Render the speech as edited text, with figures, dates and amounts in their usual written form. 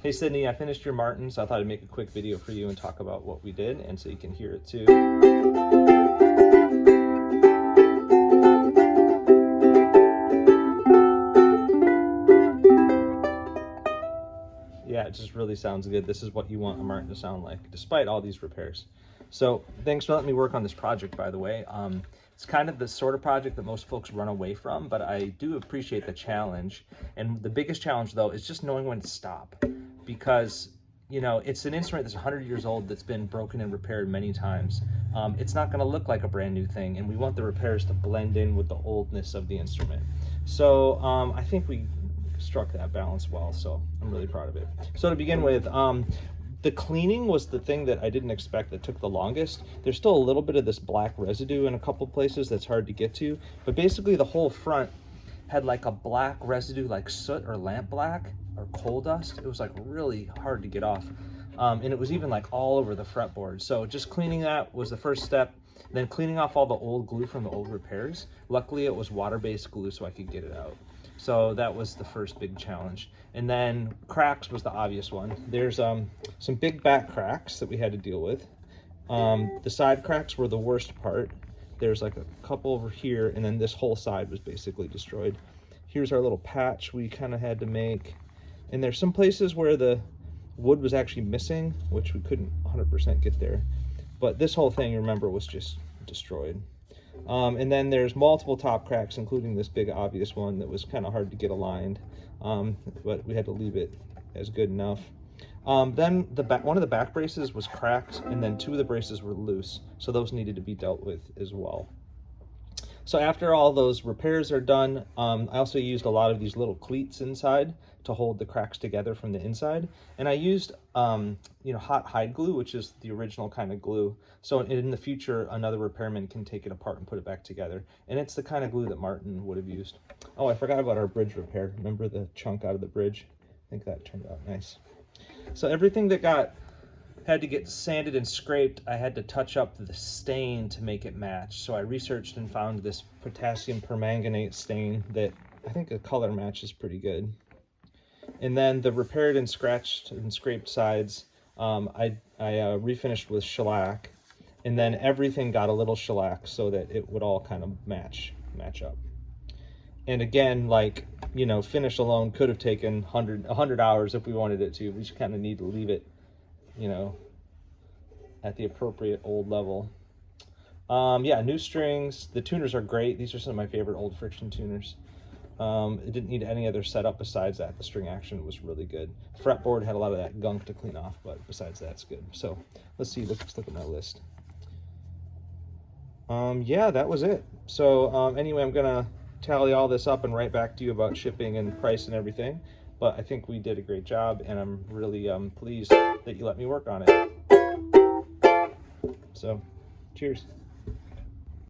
Hey Sydney, I finished your Martin, so I thought I'd make a quick video for you and talk about what we did, and so you can hear it too. Yeah, it just really sounds good. This is what you want a Martin to sound like, despite all these repairs. So thanks for letting me work on this project, by the way. It's kind of the sort of project that most folks run away from, but I do appreciate the challenge. And the biggest challenge, though, is just knowing when to stop. Because, you know, it's an instrument that's 100 years old that's been broken and repaired many times. It's not going to look like a brand new thing, and we want the repairs to blend in with the oldness of the instrument. So I think we struck that balance well, so I'm really proud of it. So to begin with, the cleaning was the thing that I didn't expect that took the longest. There's still a little bit of this black residue in a couple places that's hard to get to, but basically the whole front had like a black residue, like soot or lamp black or coal dust. It was like really hard to get off. And it was even like all over the fretboard. So just cleaning that was the first step. Then cleaning off all the old glue from the old repairs. Luckily it was water-based glue so I could get it out. So that was the first big challenge. And then cracks was the obvious one. There's some big back cracks that we had to deal with. The side cracks were the worst part. There's like a couple over here, and then this whole side was basically destroyed. Here's our little patch we kind of had to make. And there's some places where the wood was actually missing, which we couldn't 100% get there. But this whole thing, remember, was just destroyed. And then there's multiple top cracks, including this big obvious one that was kind of hard to get aligned, but we had to leave it as good enough. Then one of the back braces was cracked, and then two of the braces were loose, so those needed to be dealt with as well. So after all those repairs are done, I also used a lot of these little cleats inside to hold the cracks together from the inside. And I used, hot hide glue, which is the original kind of glue. So in the future, another repairman can take it apart and put it back together. And it's the kind of glue that Martin would have used. Oh, I forgot about our bridge repair. Remember the chunk out of the bridge? I think that turned out nice. So everything that had to get sanded and scraped, I had to touch up the stain to make it match. So I researched and found this potassium permanganate stain that I think the color match is pretty good. And then the repaired and scratched and scraped sides, I refinished with shellac, and then everything got a little shellac so that it would all kind of match up. And again, like, finish alone could have taken 100 hours if we wanted it to. We just kind of need to leave it, at the appropriate old level. Yeah, new strings. The tuners are great. These are some of my favorite old friction tuners. It didn't need any other setup besides that. The string action was really good. Fretboard had a lot of that gunk to clean off, but besides that, it's good. So let's see, let's look at my list. Yeah, that was it. So anyway, I'm gonna tally all this up and write back to you about shipping and price and everything. But I think we did a great job, and I'm really pleased that you let me work on it. So, cheers.